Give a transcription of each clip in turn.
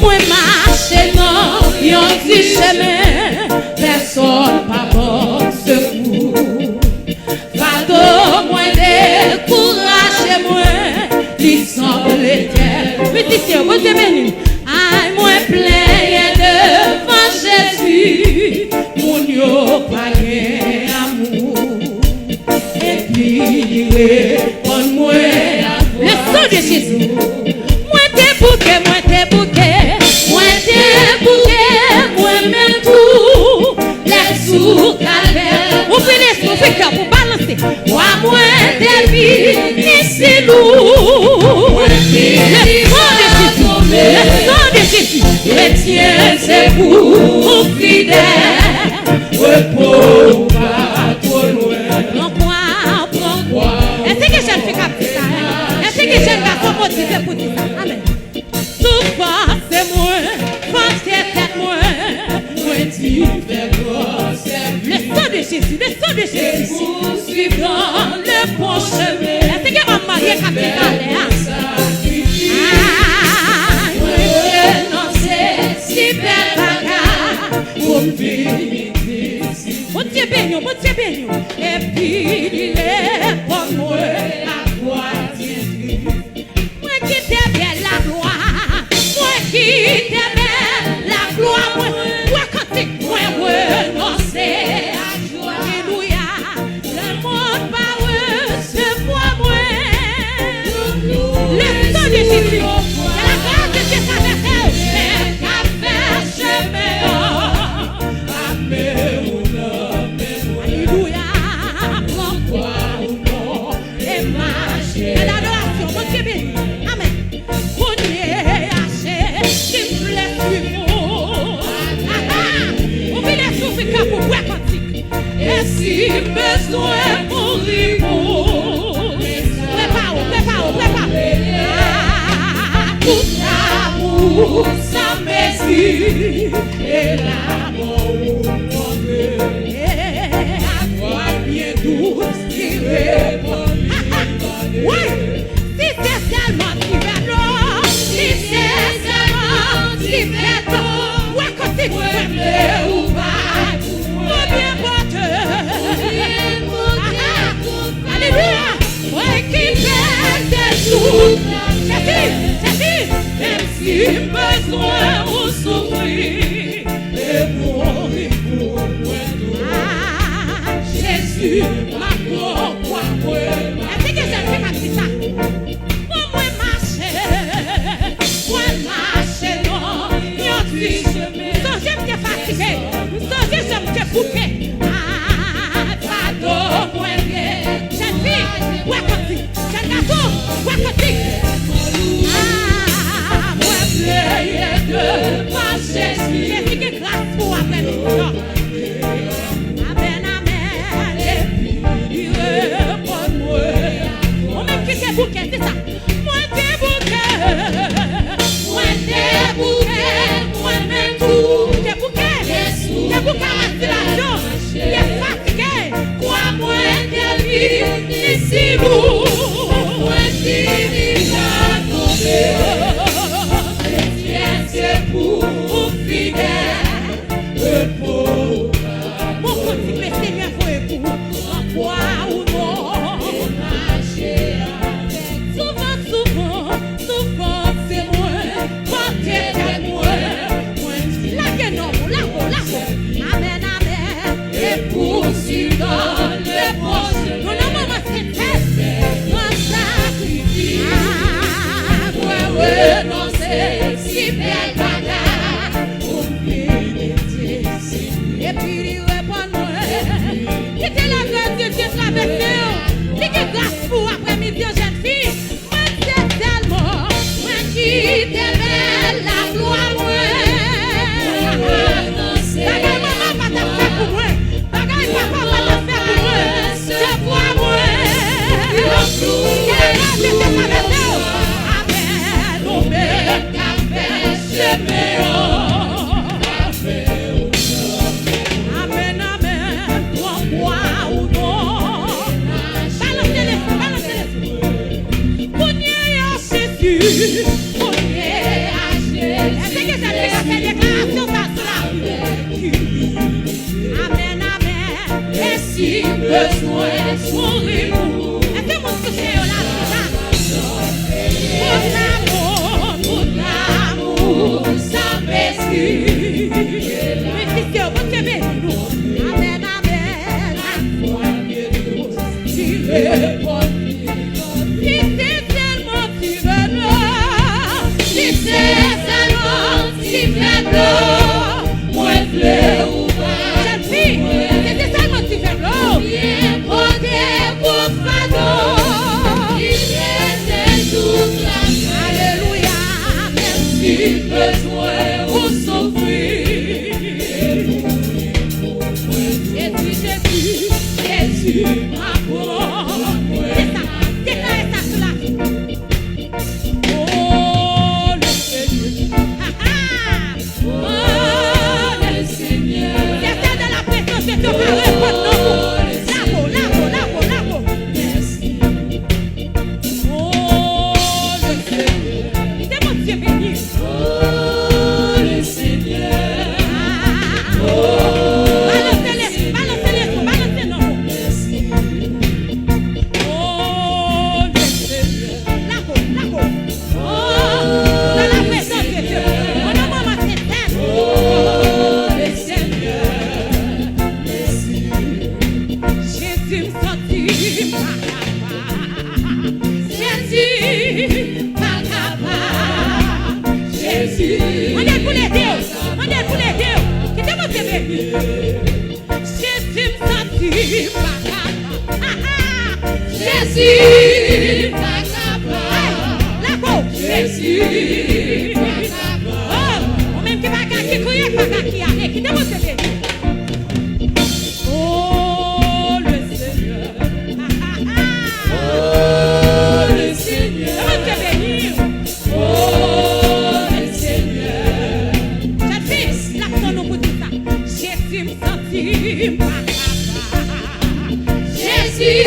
Moi marche non, yon dit chemin, personne pas bon secours. Pardon, moi découragé, moi, il semble l'éternel. Musicien, vous êtes béni. Aïe, moi plein devant Jésus, mon yo pas amour. Et puis, répond-moi le sang de Jésus. Moi t'es bouquet, moi t'es bouquet, moi t'es bouquet, moi même tout. Les sous calvaire, ouvrez les sous, faites cœur pour balancer. Moi t'es vie, ici lourd. Le sang de Jésus, chrétien c'est pour fidèle, repos pas trop loin. Pourquoi? Est-ce que je ne fais qu'à ça? Est-ce que je ne vais pas motiver pour dire ça? Amen. Souvent c'est moi, quand c'est moi, moi tu fais grosse. Le sang de Jésus, le sang de Jésus, poursuivant le bon chemin. Est-ce que on marie qu'à faire? Dieu béni, et puis il est pour moi la gloire de Dieu. Moi qui t'aime la gloire, moi qui t'aime la gloire, moi quand moi renoncer à joie. Alléluia, le monde va recevoir moi. Le sang de Jésus, la grâce de Dieu s'appelle, qu'a fait chemin. Amen. Et si besoin pour répondre, prépare. Tout amour sans mesure et l'amour pour Dieu. À toi bien douce qui répond. Oui, si c'est seulement qui fait l'eau, si c'est seulement qui fait l'eau, ouais, quand tu veux ou pas. Alléluia. Moi qui fais des jours, c'est même si besoin ou souffrir, et mourir pour moi. Jésus, ma pourquoi moi. Est-ce que ça fait partie de ça? Moi marcher, non, yon dit chemin. Sans j'aime te fatiguer, sans j'aime te bouquer. Pardon, moi jeune fille, wakati, jeune garçon, wakati. Moi plaisir de marcher, Jésus qui grâce pour après nous. Amen, et puis il répond moi. On même qui t'es bouquet, c'est ça. Moi t'es bouquet, moi même tout. T'es bouquet, vacillation, t'es fatigué, crois-moi. Ici vous, moi qui va tomber, c'est pour fidèle, repos. Mon petit Seigneur, faut écouter, en quoi ou non, souvent c'est moi, quand c'est moi, la guenon, la amen, et poursuivant le proche. Renoncer si belle bagarre pour m'aider. Et puis il répond moi, qui était la grâce de Dieu traversée, qui est grâce pour après-midi jeune fille. Moi c'est tellement, moi qui t'aimais la gloire moi. Bagaille maman pas t'a fait pour moi, bagaille papa pas t'a fait pour moi. Je vois moi, qui est la grâce de Dieu traversée. Amen, pourquoi ou non? Balancez-les, Amen, amen. Et si besoin, souris-nous. Et tout le monde touche là, tout l'amour, sans mesquine. Mais qui c'est, vous qui nous. Amen, amen. Si c'est tellement si faible, si c'est tellement si faible, moi je veux ou pas. Jeune fille, c'est tellement si faible. Bien porté pour pardon. Il était toute la alléluia. Merci besoin pour souffrir. Et puis Jésus m'a bon. C'est ça, déclarez ça sur la. Oh le Seigneur. Oh le Seigneur. J'étais dans la présence de ton Père. Jésus, oh, même qui va qui courir, qui allait, qui démontre. Oh le Seigneur, oh le Seigneur, oh le Seigneur. J'attends l'action nous pour dire ça. Jésus me sentit pas capable. Jésus.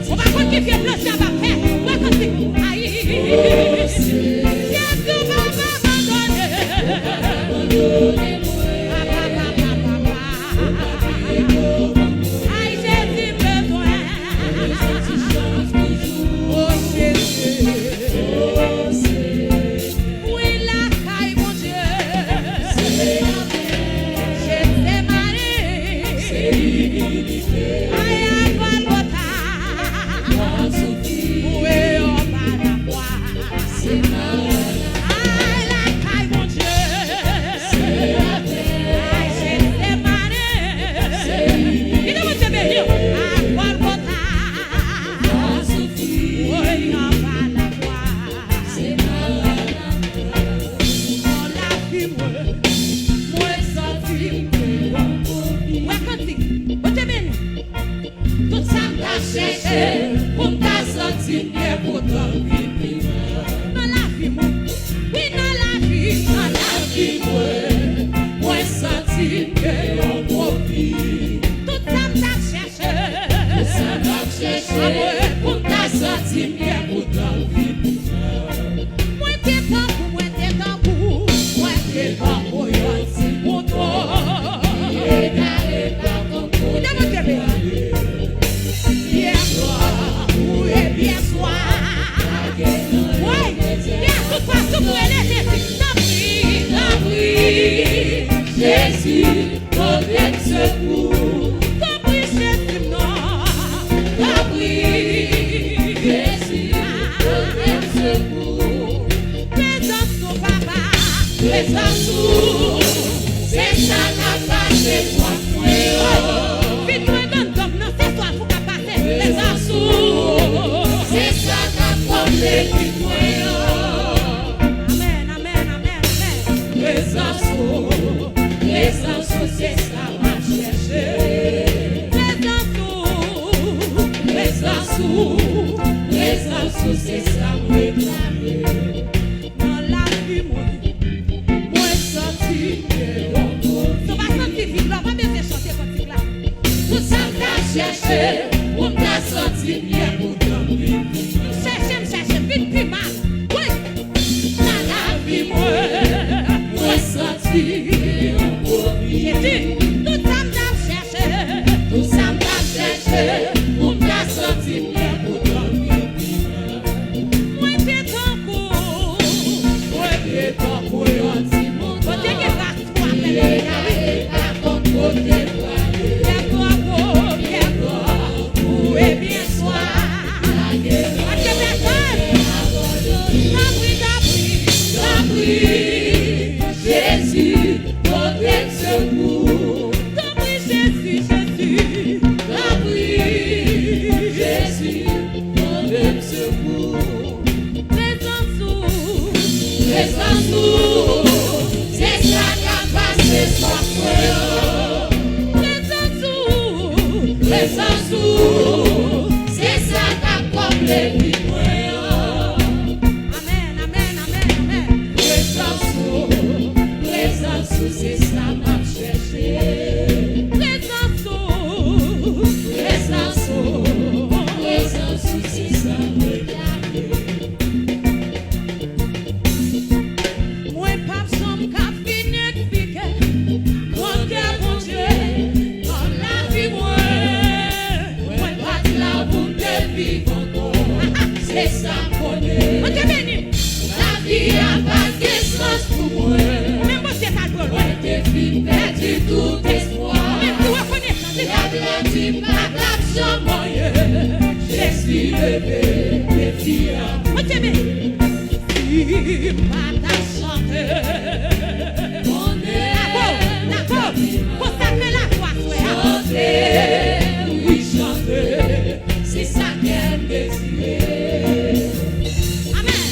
On va continuer le chien à faire. Jésus, côté de secours. Compris Jésus, non. Compris Jésus, côté de secour. Présence au papa, présence au. C'est ça qu'a passé toi, moi. Vite, moi, donne, non, c'est toi, faut qu'à passer. Présence au. C'est ça qu'a passé, vite, moi. Amen, amen, amen, amen. Présence au. Présence au, c'est ça, m'a cherché. Présence au. Présence au. Présence au, c'est ça, m'a réclamé. Dans la vie, moi sorti de l'ombre. Ça va sentir vite là, va bien chanter quand là. Tout ça t'a cherché, on t'a sorti bien pour dormir. Cherchez, vite plus mal. Oui. Dans la vie, moi sorti de l'ombre. J'ai dit, tout ça t'a cherché. Tout ça t'a cherché, on t'a sorti bien pour dormir. Moi t'es ton coup. Moi t'es ton coup. Jésus, côté de secours. Compris Jésus, Jésus. Compris Jésus, côté de secours. Présence où, présence où. C'est ça qu'a passé soir pour présence où, présence où. C'est ça qu'a comblé lui. Amen, amen, amen, amen. Présence où. C'est ça m'a cherché. Présence au, présence au, présence au, c'est ça me garde. Moi pas sommes qu'a fini expliquer. Mon cœur mon Dieu, dans la vie moi pas de la route de vivre encore. C'est ça qu'on est. On te béni. La vie a pas de sens pour moi. Perdu tout espoir. L'Atlantique n'a pas moyen. Jésus levé, défiant. Il m'a chanté. On est d'accord. Pour sacrer la foi. Chanter, oui, chanter. C'est ça qu'elle désirait. Amen.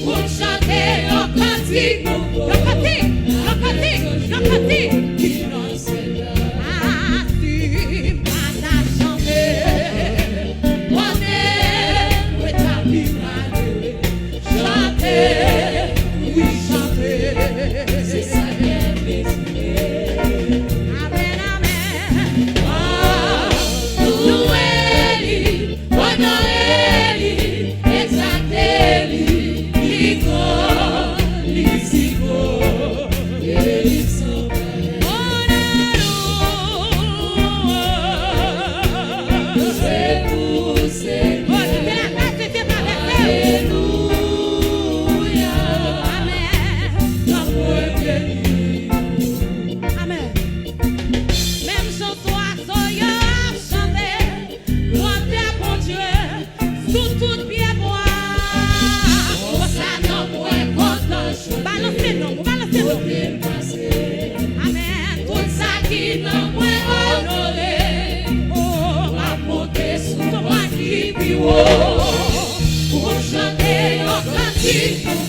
Pour chanter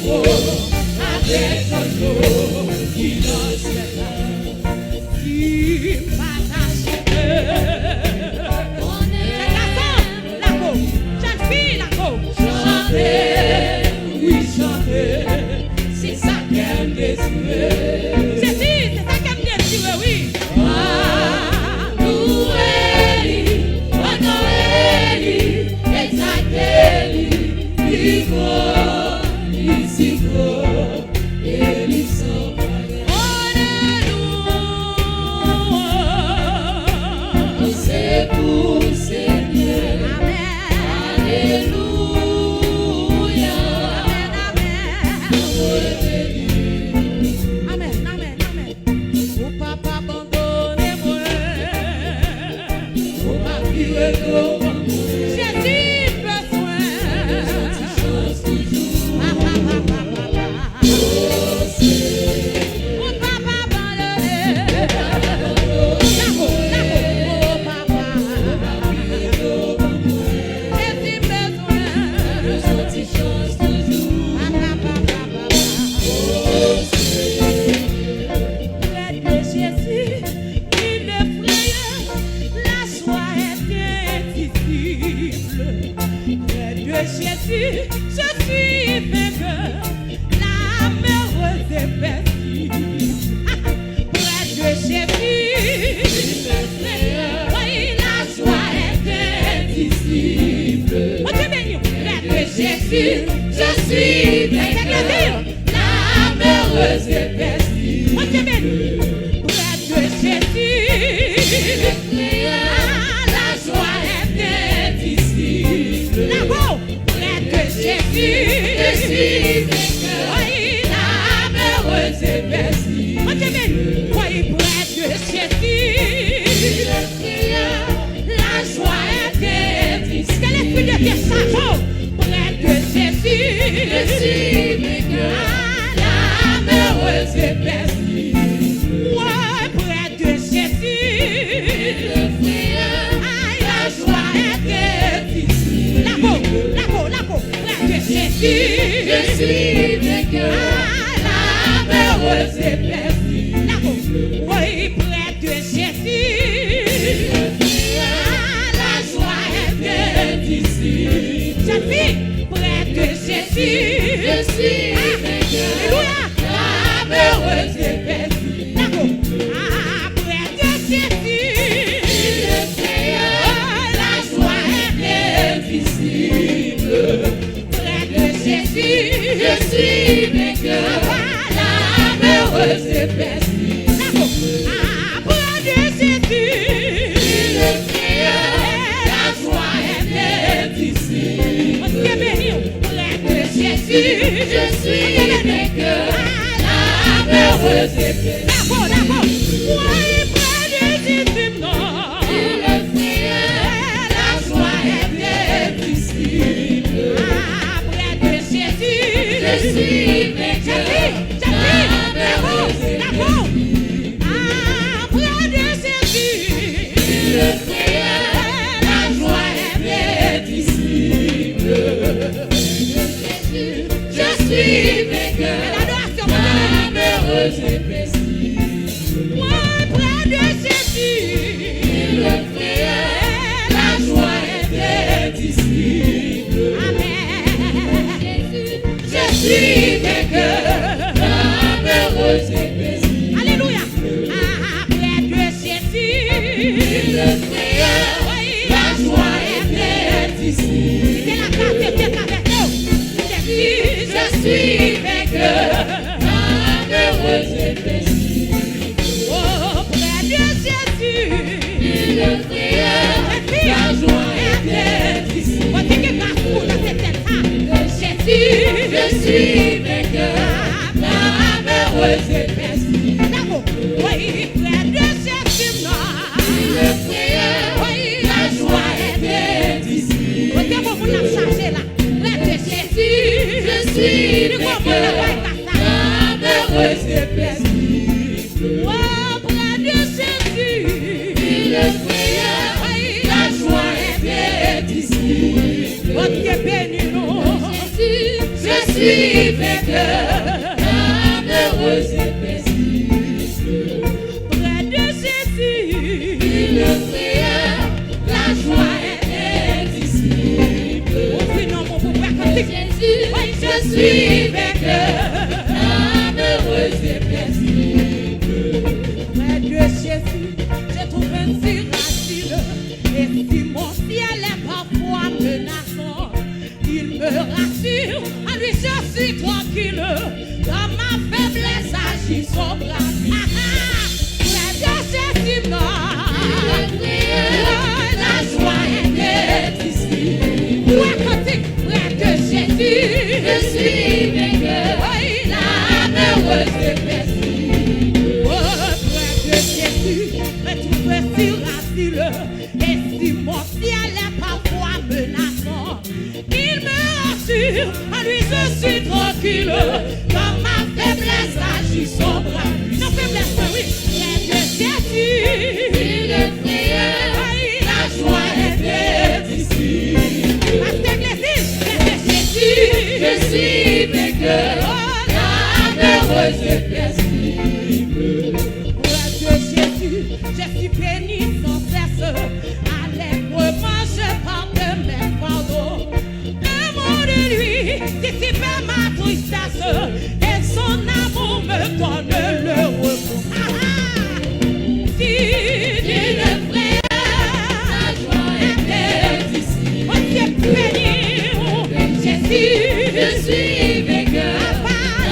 avec ton eau qui donne cette qui m'attache. La go, jeune fille, la go. Chanter, oui chanter, c'est ça qu'elle désire. C'est ça qu'elle désire, oui. Jésus, je suis vainqueur, la merveilleuse est belle. Près de Jésus, oui, la joie est indicible. Près de Jésus, je suis vainqueur, la merveilleuse est belle. Près de Jésus, la joie est indicible. Jésus, je suis vainqueur. Oui, la merveilleuse est belle. Oui, près de Jésus, la joie est indicible. C'est l'esprit de Dieu, ça joue. Près de Jésus, je suis vainqueur. La merveilleuse est belle. Oui, près de Jésus, la joie est indicible. La go. Jésus, je suis vainqueur, la merveilleuse est belle. Oui, près de Jésus, la joie est indicible. Jeune fille, près de Jésus, je suis vainqueur, la merveilleuse est belle. Près de Jésus, la joie est indicible. Jésus, je suis vainqueur, la merveilleuse est belle. Près de Jésus, la joie est indicible. Près de Jésus, je suis vainqueur, la merveilleuse est belle. Oui, près de Jésus, non. La joie est indicible. Je suis vainqueur, la merveilleuse est belle. Près de Jésus, la joie est indicible. Je suis vainqueur, la merveilleuse est belle. Près de Jésus, la joie est indicible. Je suis vainqueur, la merveilleuse est belle. Alléluia. Près de Jésus, la joie est indicible. C'est la grâce de Dieu avec nous. Je suis vainqueur, la merveilleuse est belle. Oh, près de Jésus, la joie est indicible. Je suis vainqueur, la merveilleuse est belle. Oui, près de Jésus, la joie est indicible. Près de Jésus, je suis vainqueur, la merveilleuse est belle. Oh, près de Jésus, la joie est indicible. Oh, Dieu béni nous. je suis vainqueur, malheureuse et paisible. Près de Jésus, le frère, la joie est indicible. Jésus, oui, je suis vainqueur, malheureuse et paisible. Près de Jésus, je trouve un si facile. Et si mon ciel est parfois menaçant, il me rassure, à lui je suis tranquille. Dans ma faiblesse agit son bras. Près de Jésus, la joie est ici. Près de Jésus, je suis vainqueur. Oui, la merveilleuse est paisible. Oh, près de Jésus, je trouve si facile. Et si mon ciel est parfois menaçant, il me rassure, à lui je suis tranquille. Dans ma faiblesse agit son bras. Non, faiblesse, oui, près de Jésus, le frère, la joie est ici. Près de Jésus, je suis vainqueur, la merveilleuse est paisible. Près de Jésus, je suis béni sans cesse. Allègrement, je porte mes fardeaux. Un mot de lui dissipe ma tristesse. Et son amour me donne le repos. Si le frère, la joie est ici. Oh, c'est béni, Jésus, je suis vainqueur.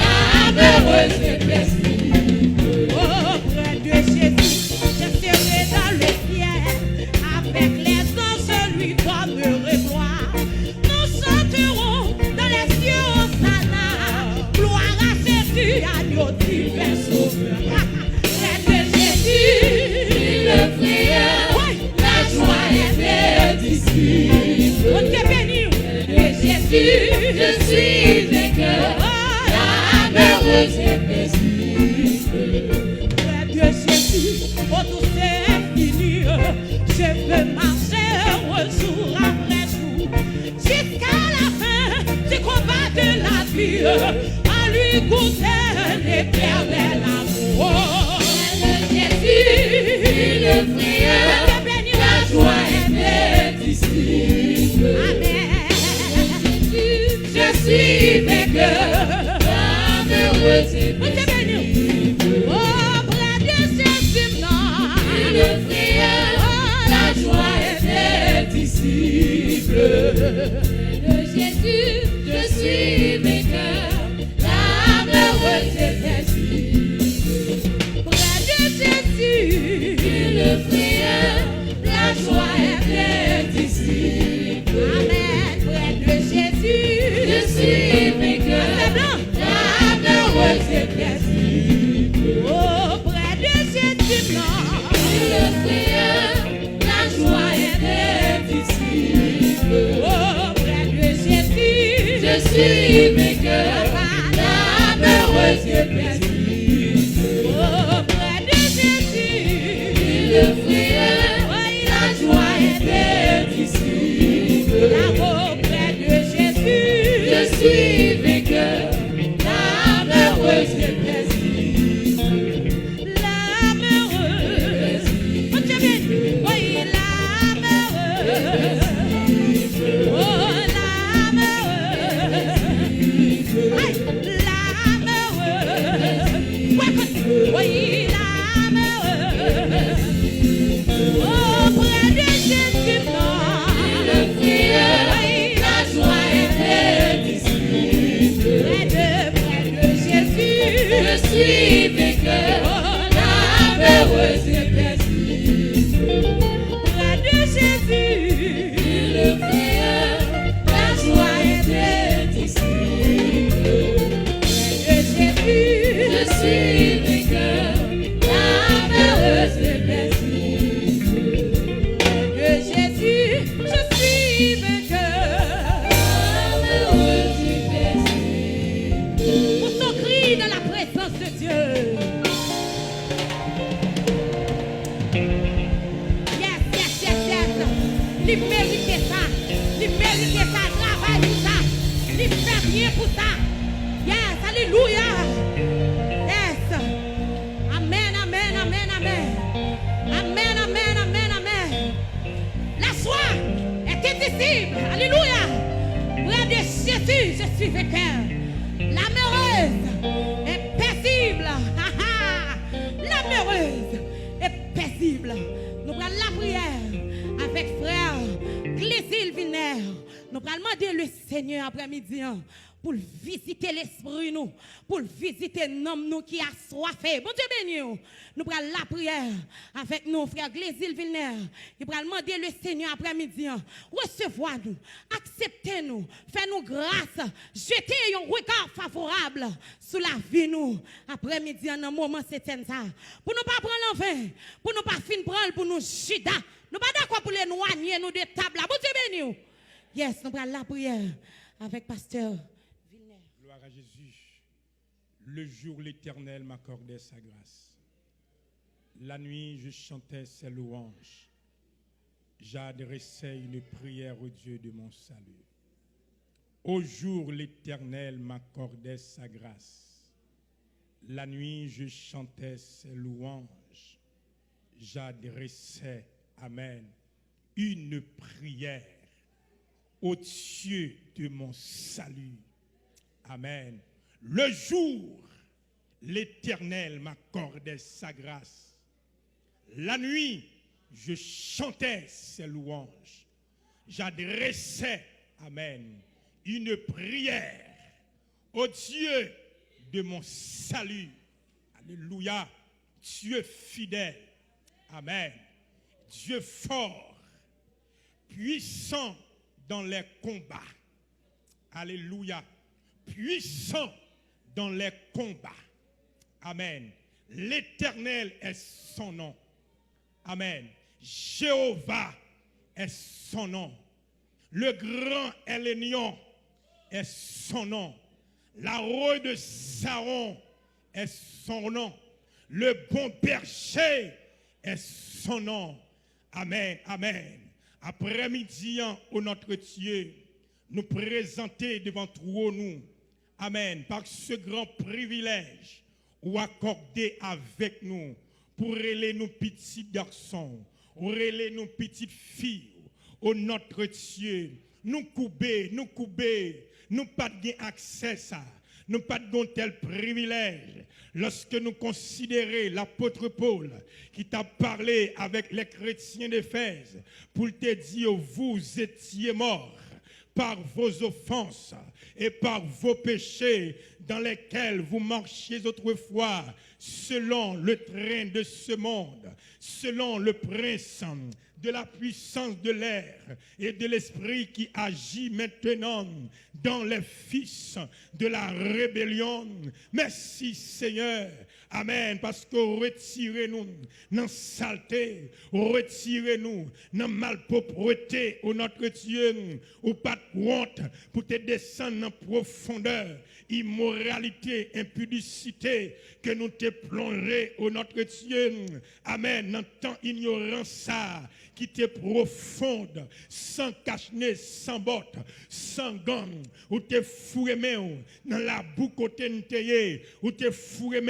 La merveilleuse est paisible. Oh, près de Jésus, je serai dans le ciel. Avec les anges, lui donnerai gloire. Nous chanterons dans les cieux Hosanna. Gloire à Jésus, agneau divin sauveur. Près de Jésus, le frère, la joie est ici. On t'est béni, et Jésus, je suis vainqueur. La merveilleuse est paisible. Près de Jésus, oh tout c'est infini. Je veux marcher un jour après jour, jusqu'à la fin du combat de la vie, à lui goûter un éternel amour. Près de Jésus, le frère, la joie est ici. Amen. Je suis vainqueur, malheureuse et paisible. Oh, près de Jésus, le frère, la joie est indicible. De Jésus, je suis vainqueur, la merveilleuse est paisible. Près de Jésus, le frère, la joie est indicible. Amen. Près de Jésus, je suis vainqueur, la merveilleuse est paisible. Oh, près de Jésus, le frère, la joie est indicible. Oh, près de Jésus, je suis vainqueur, la merveilleuse est paisible. Oh, près de Jésus, le frère, la joie est indicible. Là-haut, près de Jésus, je suis vainqueur, la merveilleuse est paisible. La merveilleuse, oh, oui, la merveilleuse, oh, la merveilleuse, la merveilleuse, oui, la merveilleuse, oh, près de Jésus, le frère, la joie est indicible. Près de Jésus, je suis vainqueur, la merveilleuse est paisible. Près de Jésus, le frère, la joie est indicible. Près de Jésus, je suis vainqueur, la merveilleuse est paisible. Près de Jésus, je suis vainqueur, la merveilleuse est paisible. Pour ton cri dans la présence de Dieu. avec elle. L'amoureuse est paisible. L'amoureuse est paisible. Nous prenons la prière avec frère Glésil Vilner. Nous allons demander le Seigneur après-midi pour visiter l'esprit nous, pour visiter l'homme nous qui a soifé. Bon Dieu béni. Nous allons la prière avec nous, frère Glésil Vilner. Nous allons demander le Seigneur après-midi. Recevoir nous, acceptez nous, faites nous grâce, jetez un regard favorable sur la vie nous. Après-midi, en un moment c'est ça. Pour nous pas prendre l'envers, pour nous pas fin prendre pour nous chida. Nous pas d'accord pour les noigner nous des tables. Bon Dieu béni. Yes, nous allons la prière avec pasteur Vilner. Gloire à Jésus. Le jour, l'Éternel m'accordait sa grâce. La nuit, je chantais ses louanges. J'adressais une prière au Dieu de mon salut. Au jour, l'Éternel m'accordait sa grâce. La nuit, je chantais ses louanges. J'adressais, amen, une prière au Dieu de mon salut. Amen. Le jour, l'Éternel m'accordait sa grâce. La nuit, je chantais ses louanges. J'adressais, amen, une prière au Dieu de mon salut. Alléluia. Dieu fidèle. Amen. Dieu fort, puissant dans les combats. Alléluia. Puissant dans les combats. Amen. L'Éternel est son nom. Amen. Jéhovah est son nom. Le grand Elénion est son nom. La roi de Saron est son nom. Le bon berger est son nom. Amen. Amen. Après-midi, au notre Dieu, nous présenter devant toi, nous, amen, par ce grand privilège ou accordé avec nous pour aider nos petits garçons, pour aider nos petites filles, au notre Dieu, nous couper, nous pas de accès à ça. Nous pas de tel privilège lorsque nous considérons l'apôtre Paul qui t'a parlé avec les chrétiens d'Éphèse pour te dire vous étiez morts par vos offenses et par vos péchés dans lesquels vous marchiez autrefois selon le train de ce monde, selon le prince de la puissance de l'air et de l'esprit qui agit maintenant dans les fils de la rébellion. Merci Seigneur. Amen. Parce que retirez-nous dans saleté, retirez-nous dans malpropreté, au notre Dieu, ou pas de honte pour te descendre en profondeur, immoralité, impudicité, que nous te plongeons, au notre Dieu. Amen. Dans tant ignorance ça, qui te profonde, sans cache-nez, sans botte, sans gants, ou te fourré dans la boue côté ou te fourré,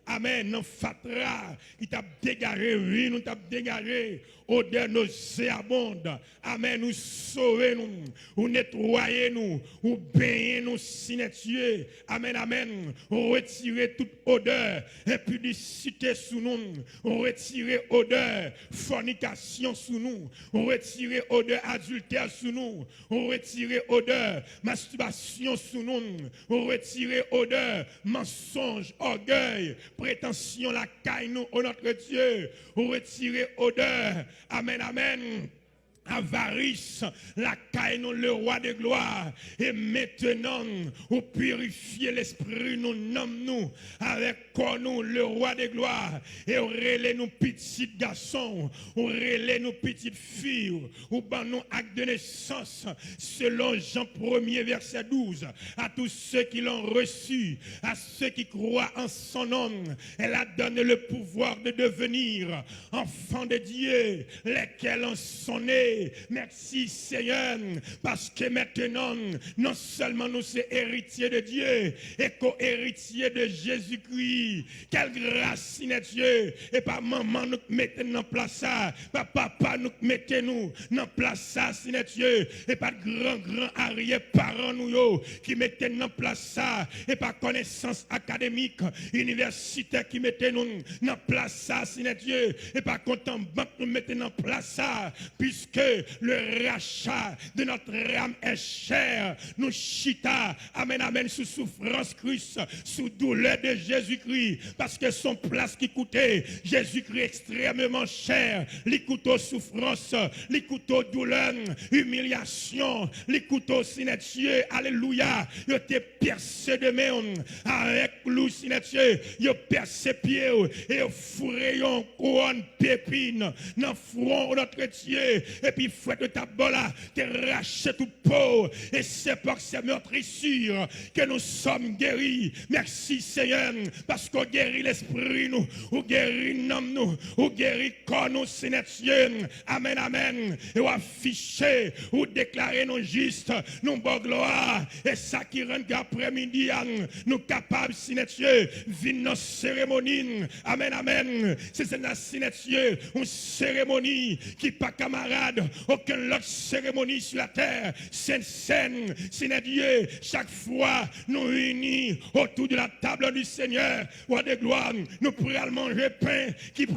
amen, dans fatra, qui t'a dégaré, oui, nous t'a dégaré, odeur nauséabonde, amen, nous sauver nous, ou nettoyer nous, ou baigner nous, sinétuer, amen, amen, retirer toute odeur, impudicité sous nous, retirer odeur, fornication sous nous, retirer odeur adultère sous nous, retirer odeur masturbation sous nous, retirer odeur mensonge, orgueil, prétention la caille nous, au notre Dieu, retirer odeur, amen, amen, avarice, la caille nous, le roi de gloire, et maintenant, ou purifier l'esprit, nous nomme nous, avec quoi nous, le roi de gloire, et relais nous petits garçons, ou relais nous petites filles, ou ban nous acte de naissance, selon Jean 1er verset 12, à tous ceux qui l'ont reçu, à ceux qui croient en son nom, elle a donné le pouvoir de devenir enfants de Dieu, lesquels en sont nés écouter. Merci Seigneur, parce que maintenant, non seulement nous sommes héritiers de Dieu, et co-héritiers de Jésus-Christ. Quelle grâce, Seigneur Dieu. Et pas maman nous mettez en place ça, pas papa nous mettez nous en place ça, Seigneur Dieu. Et pas grand arrière-parents nous qui mettez en place ça, et pas connaissance académique, universitaire qui mettez nous en place ça, Seigneur Dieu. Et pas content banque nous mettez en place ça, puisque le rachat de notre âme est cher. Nous chita, amen, amen, sous souffrance Christ, sous douleur de Jésus-Christ, parce que son place qui coûtait Jésus-Christ extrêmement cher, les couteaux souffrance, les couteaux douleur, humiliation, les couteaux Dieu, alléluia, il était percé de main avec lui, Dieu, il percé pied et fourré un couronne pépine dans le front de notre Dieu, et puis fouette de ta bola, te racheté tout peau, et c'est par ces meurtrissures que nous sommes guéris. Merci Seigneur, parce qu'on guérit l'esprit nous, ou guérit l'homme nous, ou guérit corps nous, Seigneur Dieu. Amen, amen. Et ou afficher, ou déclarer nous justes, nous bon gloire, et ça qui rend après-midi, nous capables, Seigneur Dieu, vivre nos cérémonies. Amen, amen. C'est une Seigneur Dieu, une cérémonie qui pas camarade, aucune autre cérémonie sur la terre. C'est saine, Seigneur Dieu, chaque fois nous unis autour de la table du Seigneur, roi de gloire, nous pourrons manger pain qui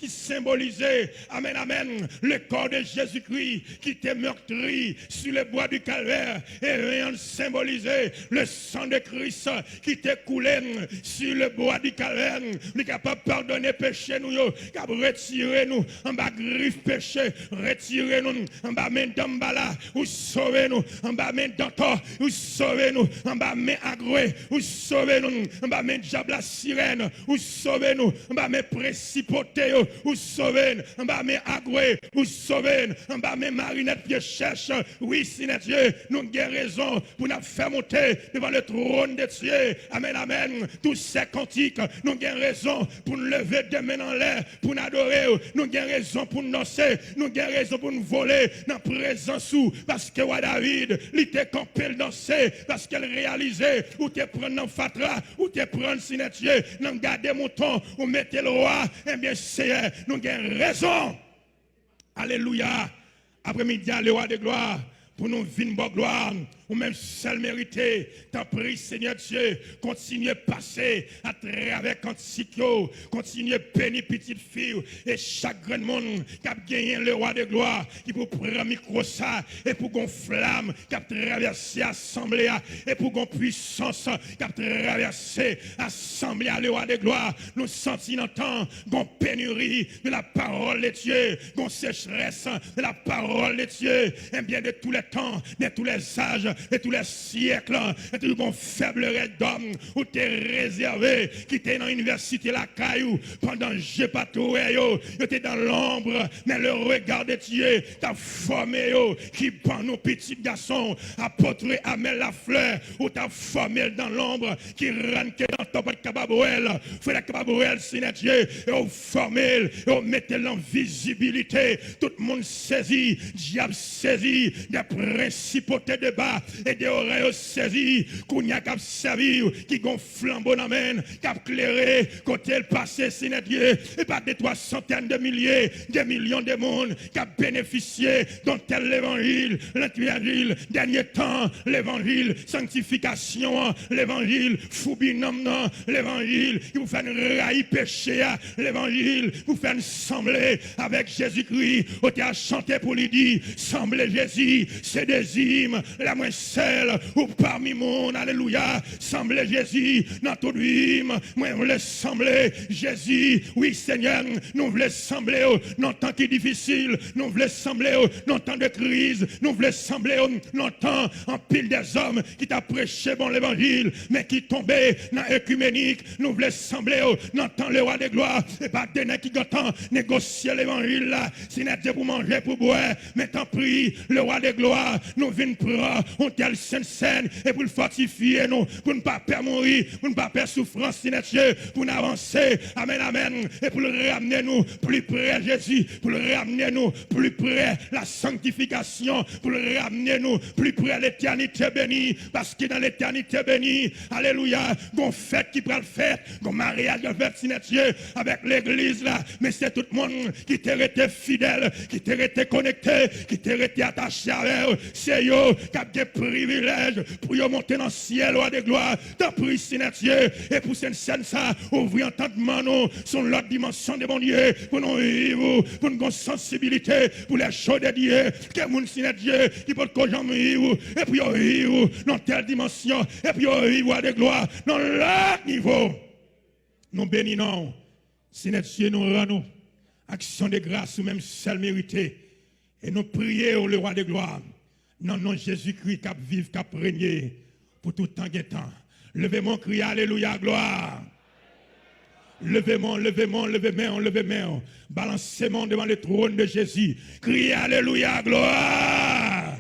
symbolisait, amen, amen, le corps de Jésus-Christ qui était meurtri sur le bois du calvaire, et rien symbolisait le sang de Christ qui était coulé sur le bois du calvaire. Nous sommes capables de pardonner péché nous, capable de retirer nous en bas griffe péché, retirer nous en bas main d'ambala, ou sauver nous en bas main d'antor, ou sauver nous en bas main agré, ou sauver nous en bas main diable la sirène, ou sauver nous en bas main précipoté, ou sauver en bas main agré, ou sauver en bas main marinette pied cherche. Oui, Seigneur Dieu, nous avons raison pour nous faire monter devant le trône de Dieu. Amen, amen. Tous ces cantiques, nous avons raison pour nous lever de main en l'air, pour nous adorer. Nous avons raison pour nous danser, nous avons raison pour nous voler dans la présence où, parce que roi David, il était campé le danser, parce qu'elle réalisait, ou te prendre dans Fatra, ou te prendre Seigneur Dieu, dans garder mouton, ou mettez le roi. Eh bien, Seigneur, nous avons raison. Alléluia. Après-midi, le roi de gloire, pour nous vivre bonne gloire, ou même seul mérité. T'en prie, Seigneur Dieu, continuez à passer à travers Cantico, continuez à bénir petite fille et chaque grand monde qui a gagné le roi de gloire, qui peut prendre micro ça, et pour qu'on flamme, qui a traversé l'assemblée, et pour qu'on puissance, qui a traversé l'assemblée, le roi de gloire, nous sentons dans temps, qu'on pénurie de la parole de Dieu, qu'on sécheresse de la parole de Dieu, et bien de tous les temps, de tous les âges, de tous les siècles, et tout bon faible d'homme où t'es réservé, qui était dans l'université la caillou, pendant j'ai pas trouvé yo, t'es dans l'ombre, mais le regard de Dieu t'a formé yo, qui prend nos petits garçons, apôtre Amel la fleur, où t'as formé dans l'ombre, qui rentre dans ton pot de cababouel, fait la cababouel, Seigneur Dieu, et au formé, et au mettez en visibilité, tout le monde saisit, diable saisit, des principautés de bas, et des oreilles saisies, qu'on y a qu'à servir, qui gonfle flambeau dans main, qui a clairé, côté le passé, Seigneur Dieu, et pas des 3 centaines de milliers, des millions de monde, qui a bénéficié dont tel l'évangile, l'évangile, dernier temps, l'évangile, sanctification, l'évangile, foubinam, l'évangile, qui vous fait railler péché, l'évangile, vous fait sembler avec Jésus-Christ, au théâtre chanté pour lui dire, semblez Jésus, c'est des hymnes, la moins celle, ou parmi mon, alléluia, semblez Jésus, dans tout hymne, moi, vous voulez sembler Jésus, oui Seigneur, nous voulons sembler, dans temps qui est difficile, nous voulons sembler, dans temps de crise, nous voulons sembler, dans temps en pile des hommes qui t'a prêché bon l'évangile, mais qui tombaient dans l'écuménique, nous voulons sembler, dans temps le roi de gloire, et pas des qui entend négocier l'évangile là, c'est Dieu pour manger, pour boire, mais tant pis, le roi de gloire, nous venons prendre une telle sainte scène et pour le fortifier nous, pour ne pas perdre mourir, pour ne pas perdre souffrance, Seigneur Dieu, pour nous avancer, amen, amen, et pour le ramener nous plus près Jésus, pour le ramener nous plus près la sanctification, pour le ramener nous plus près l'éternité bénie, parce que dans l'éternité bénie, alléluia, gon fête qui prend le fait, gon mariage qui fait, Seigneur Dieu, avec l'église là, mais c'est tout le monde qui t'a été fidèle, qui t'a été connecté, qui t'a été attaché à eux, c'est eux qui ont des privilèges pour y monter dans le ciel, roi de gloire, t'en prie, Seigneur Dieu, et pour cette scène ça, ouvrir entendement nous, sur l'autre dimension de mon Dieu, pour nous vivre, pour nous sensibilité, pour les choses de Dieu, que mon Seigneur Dieu, qui peut que j'en vivre, et puis vivre dans telle dimension, et puis vivre roi de gloire, dans l'autre niveau. Nous bénissons, Seigneur Dieu, nous rendons action de grâce ou même seul mérité, et nous prions le roi de gloire. Non, non, Jésus-Christ qui vive, qui régné pour tout temps et temps. Levez mon cri, alléluia, gloire. Levez-moi, levez-moi, levez-moi, levez-moi. Balancez-moi devant le trône de Jésus. Criez, alléluia, gloire.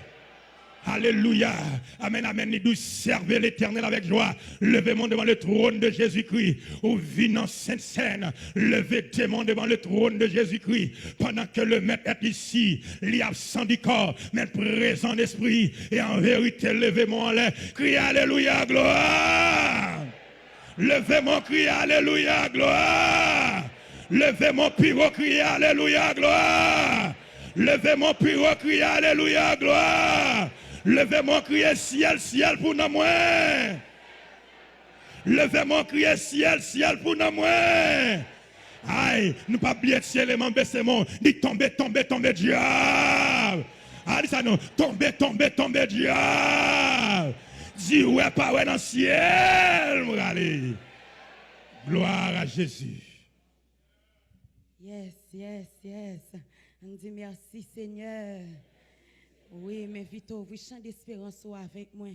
Alléluia. Amen, amen. Nous servez l'Éternel avec joie. Levez-moi devant le trône de Jésus-Christ. Au vinant sainte scène. Levez-moi devant le trône de Jésus-Christ. Pendant que le maître est ici, il est absent du corps, mais présent d'esprit. Et en vérité, levez-moi en l'air. Criez alléluia, gloire. Levez-moi, criez alléluia, gloire. Levez-moi, pivot, criez alléluia, gloire. Levez-moi, pivot, criez alléluia, gloire. Levez-moi, criez ciel, ciel pour nous moins. Levez-moi, criez ciel, ciel pour nous moins. Aïe, nous pas oublier ciel et m'en baisser mon. Dis tomber, tomber, tomber, diable. Allez, ça nous, tomber, tomber, tomber, diable. Dis ouais, pas ouais dans le ciel, allez. Gloire à Jésus. Yes, yes, yes. On dit merci Seigneur. Oui, mais vite, vous chant d'espérance avec moi.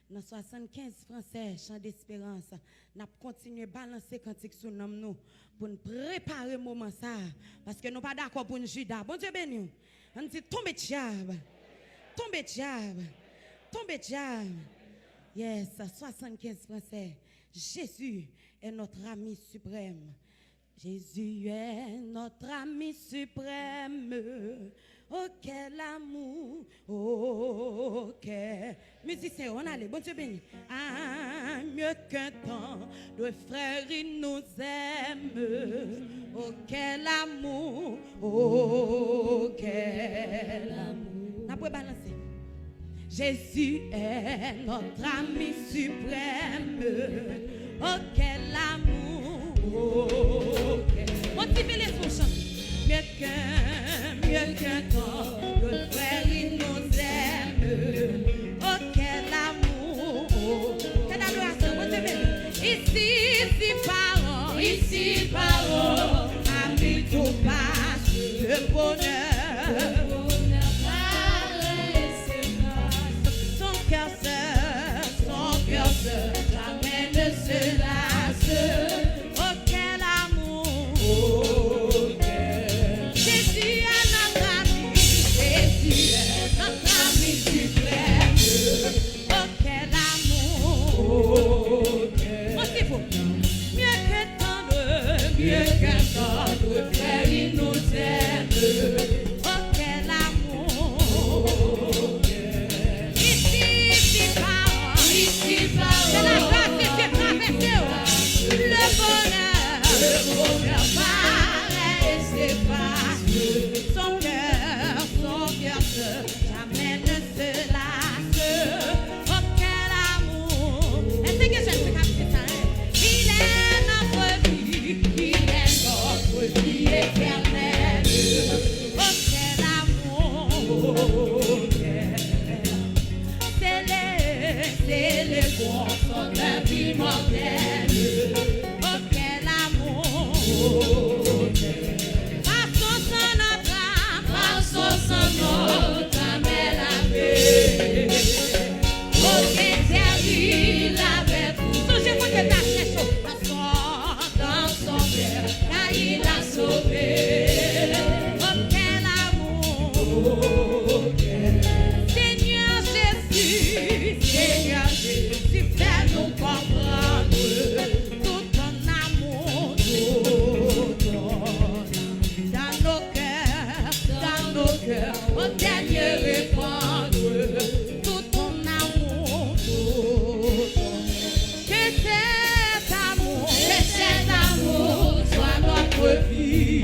Dans 75 français, chant d'espérance. Nous continuons à balancer cantique sur nous pour nous préparer le moment ça. Parce que nous ne sommes pas d'accord pour nous Judas. Bon Dieu béni. On dit tombe diable. Tombe diable. Tombe diable. Yes, 75 français. Jésus est notre ami suprême. Jésus est notre ami suprême. Oh, quel amour. Oh, quel. Musicien, on allait. Bon Dieu béni. Ah, mieux qu'un temps de frères, il nous aime. Oh, quel amour. Oh, quel amour. On peut balancer. Jésus est notre ami suprême. Oh, quel amour. Oh, quel... Motivez les sons, chante. Mieux qu'un temps, le frère il nous aime. Oh, quel amour. Oh, quelle adoration. Ici, parents, amis, tout passe, le bonheur. Son cœur seul, jamais ne se lasse. Oh, quel amour. Oh, quel... Jésus est notre ami. Jésus est notre ami suprême. Oh, quel amour. Oh, quel... Oh, c'est beau. Mieux qu'un tendre frère, il nous aime. Oh, quel amour. Oh, quel... Ici, parents, c'est la grâce qui fait traverser le bonheur pareil s'efface. Son cœur jamais ne se lasse. Oh, quel amour. Est-ce que j'aime ce capitaine ça? Il est notre vie, il est notre vie éternelle. Oh, quel amour. Oh, quel... C'est les bons sont de vie mortelle. Oh, quel amour. Oh, quel... Passons sans notre âme, passons sans notre âme, elle avait. Oh, quel servi l'avait tout. Songez-moi que t'as cherché dans son cœur, là il a sauvé. Oh, quel amour. Oh, quel... Seigneur Jésus. notre vie.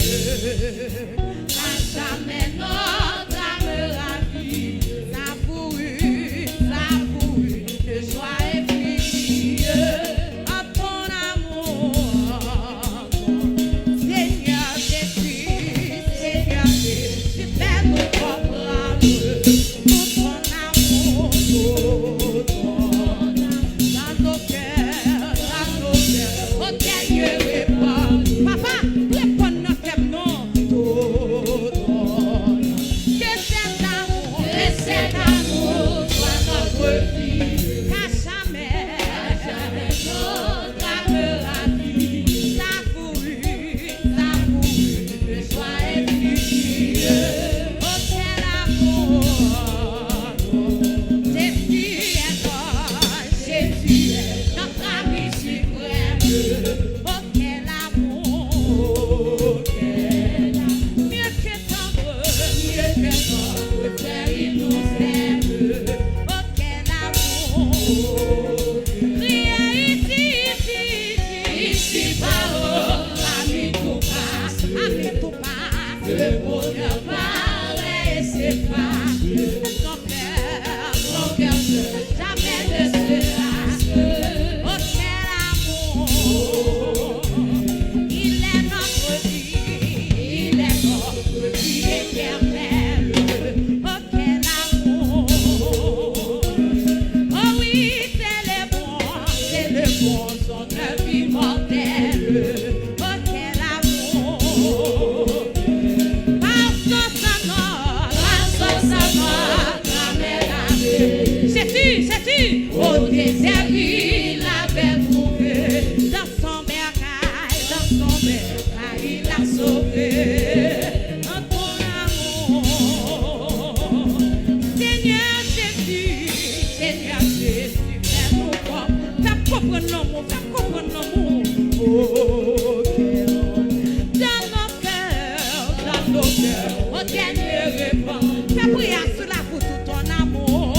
À jamais notre âme ravie, savoureux, savoureux, de joie infinie. À ton amour, Seigneur Jésus, Seigneur Jésus, fais-nous comprendre tout ton amour, tout ton amour, dans nos cœurs, au dernier repas. Papa, réponds notre nom, tout ton amour. Que cet amour soit notre vie, qu'à jamais notre âme ravie, savoureux, savoureux, de joie infinie. Oh, quel amour, Jésus est notre, Jésus est notre ami suprême. Oh, quel amour, mieux que tendre, frère, il nous aime. Oh, quel amour, rien ici, par ami tout passe, le bonheur paraît et s'efface. Ton cœur jamais ne se lasse. Oh, quel amour, il est notre vie, il est notre vie éternelle. Oh, quel amour, oh oui, c'est le bon, son œuvre immortelle. Oh, quel amour, par son sonore, sais-tu, au désert, il avait trouvé, dans son bercail, il a sauvé. En ton amour, Seigneur Jésus, fais-nous comprendre l'amour, oh, dans nos cœurs, au dernier repas, fais prier cela pour tout ton amour.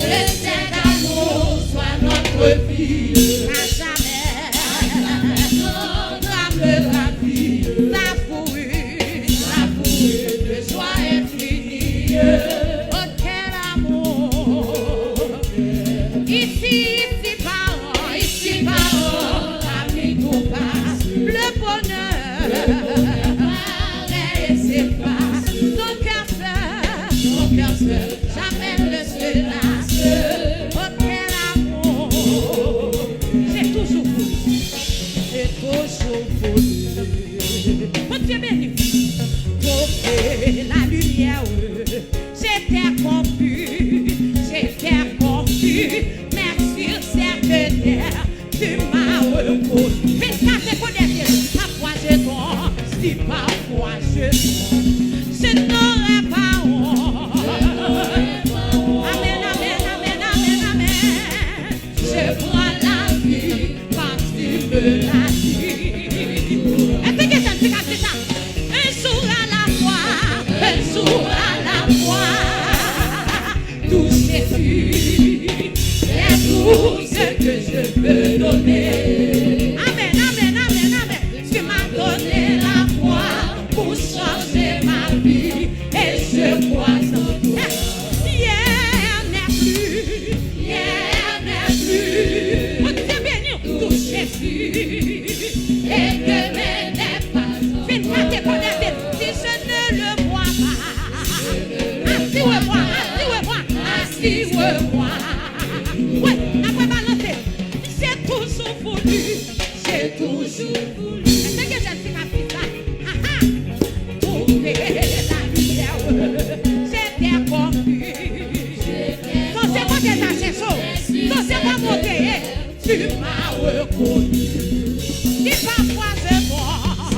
Que cet amour soit notre vie, à jamais notre âme ravie, savoureux, de joie infinie. Oh, quel amour, ici parole, ami tout passe, le bonheur paraît et s'efface. Ton cœur seul, jamais ne se lasse. Oh, quel amour, c'est toujours voulu. Mon Dieu béni, trouver la lumière, j'étais confus, merci Seigneur, tu m'as reconnu. Mais ça c'est pour dire, parfois je tombe, si parfois je tombe, je n'aurais pas honte. Amen, amen, amen, amen, amen. Je prends la vie parce qu'il me l'a dit. Est-ce que c'est ça? Un jour à la fois, tout Jésus, c'est tout ce que je peux donner. Amen, amen, amen, amen. Tu m'as donné la foi pour changer ma vie et je crois en toi. Hier n'est plus. On t'est béni, tout Jésus, et demain n'est pas. Fais pas tes bonheurs, si je ne le vois pas. Assis-moi. Ouais, après balancer, j'ai toujours voulu. C'est que je suis ma fille là. Trouver la lumière, j'étais confus. Quand c'est moi qui t'ai cherché, quand c'est moi monté, tu m'as reconnu. Si parfois je mors,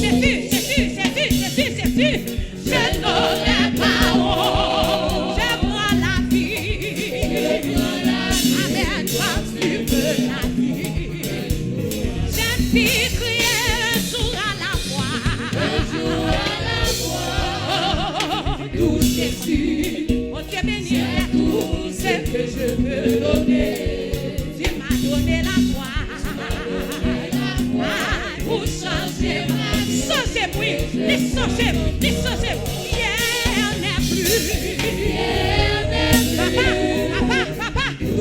c'est tu, je n'aurais pas honte. Je prends la vie, amen, parce que tu me l'as dit. J'ai pu crier un jour à la fois, tout Jésus, mon Dieu béni, tout ce que je veux donner. Tu m'as donné la foi.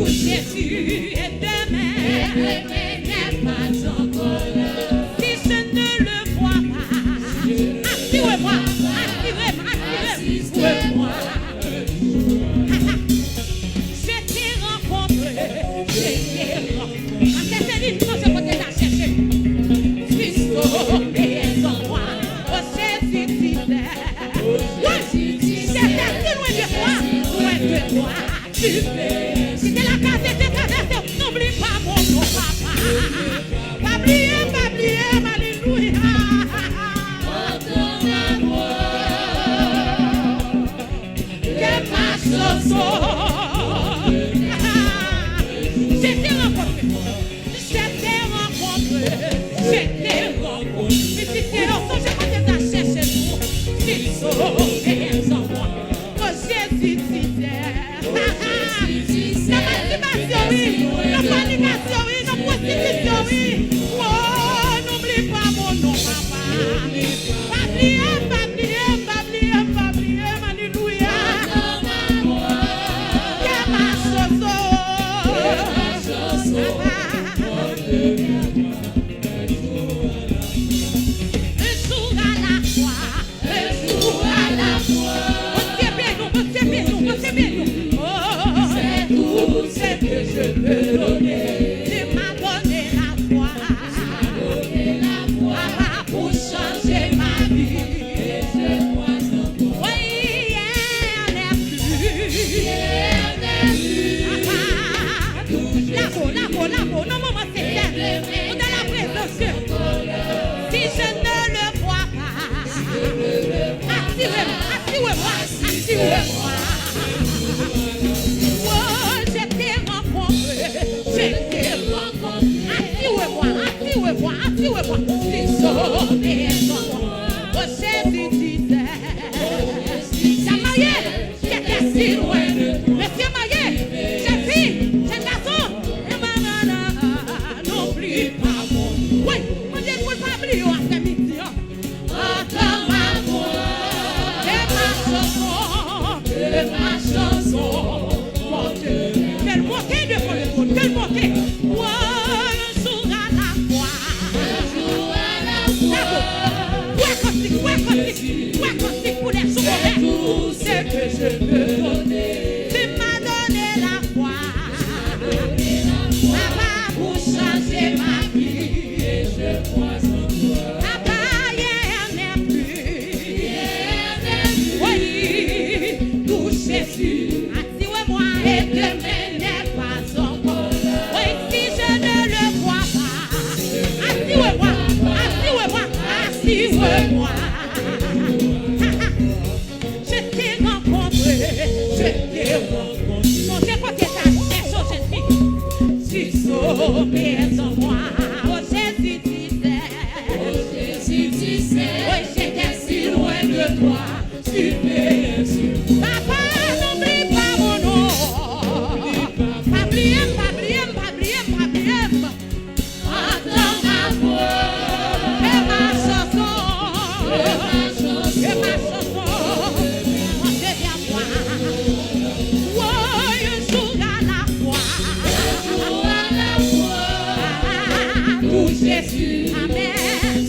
Jésus est demain, n'est pas encore là. Si je ne le vois pas, activez-moi, activez-moi. Je t'ai rencontré. Céline, non, c'est pas que t'as cherché. Suis sauvé en moi, oh Jésus fidèle. Oui, j'étais si loin de toi, tu fais. N'oublie pas mon papa. Pas oublier, alléluia. Ton amour, que ma chanson. Je t'ai rencontré. Mais si c'est l'enfant, je vais te chercher tout. Si sauvé en moi, oh Jésus fidèle. La fornication, oui, la prostitution, oui. Oh, n'oublie pas mon nom, papa. Pas oublier, alléluia. Que ma chanson. Un jour à la fois. On s'est bien nous. C'est tout ce que je peux donner. Tu m'as donné la foi. Pour changer ma vie. Oui, hier n'est plus. Là-haut, non, maman, c'est bien. On est la présence. Si je ne le vois pas, activez-moi. Oh, je t'ai rencontré. Activez-moi. Si sauvé en moi, oh Jésus disait. Ça marié, j'étais si loin. Monsieur marié, j'ai fille, j'ai garçon. N'oublie pas mon. Oui, mon Dieu, ne pas oublier après-midi. Entends ma voix, et ma chanson, mon Dieu. Quelle montée devant le trône, quelle montée. Oh, un jour à la fois. Ouais, pour les sous-mauvais. C'est tout ce que je peux donner. Tu m'as donné la foi. Papa, pour changer ma vie. Et je crois en toi. Papa, hier n'est plus. Oui, tout Jésus. Activez-moi et demain n'est pas encore là. Oui, si je ne le vois pas. Activez-moi. Je t'ai rencontré. Non, c'est pas que t'as cherché, jeune fille. Si sauvé en moi, oh Jésus disait. Oui, j'étais si loin de toi. Tu m'es su. Papa, n'oublie pas mon nom. Pas oublier. Entends ma voix. Et ma chanson. On se vient voir. Oh, un jour à la fois. Tout Jésus, amen.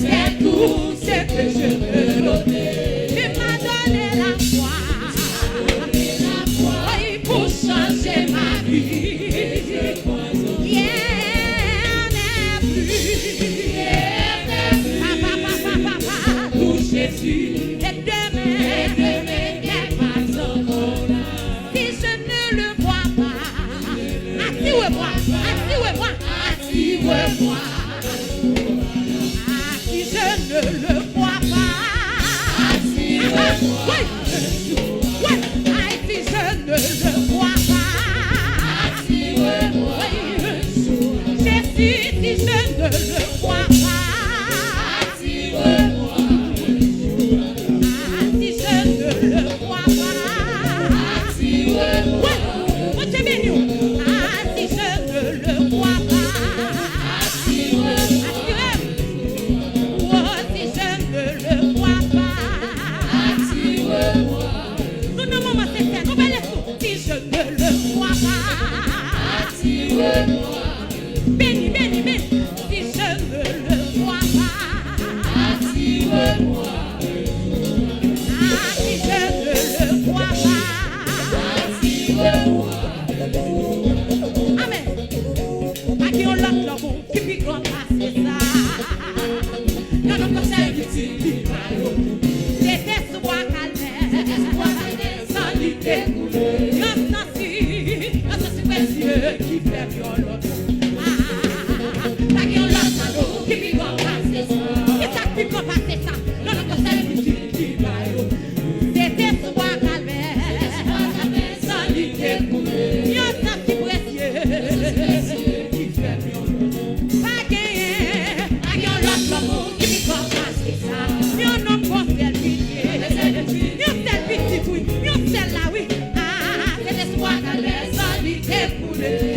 C'est tout ce que je peux donner. Tu m'as donné la foi. Oui, pour changer ma vie. Rien n'est plus. Papa, tout Jésus. Et demain n'est pas encore là. Si je ne le vois pas, activez-moi. Si je ne le vois pas, activez-moi. Oui. Si je ne le vois pas, activez-moi. Jésus, si je ne le vois pas, activez-moi. Si je ne le vois pas, activez-moi. Si je ne le vois pas, activez-moi. Béni, béni, béni, si je ne le vois pas. Attire-moi. Ah, si je ne le vois pas. Attire-moi. Amen. À qui on l'autre l'amour, qui puis qu'on passe ça. Non, non, comme ça, il dit, c'était ce bois calvaire. Sans lui découler. Non, non, si précieux qui fait violon. À qui on l'autre l'amour, qui puis qu'on passe ça. Qui ça, puis qu'on passe ça. Non, non, comme ça, il dit, c'était ce bois calvaire. Sans lui découler. Non, non, si précieux. Attire-moi.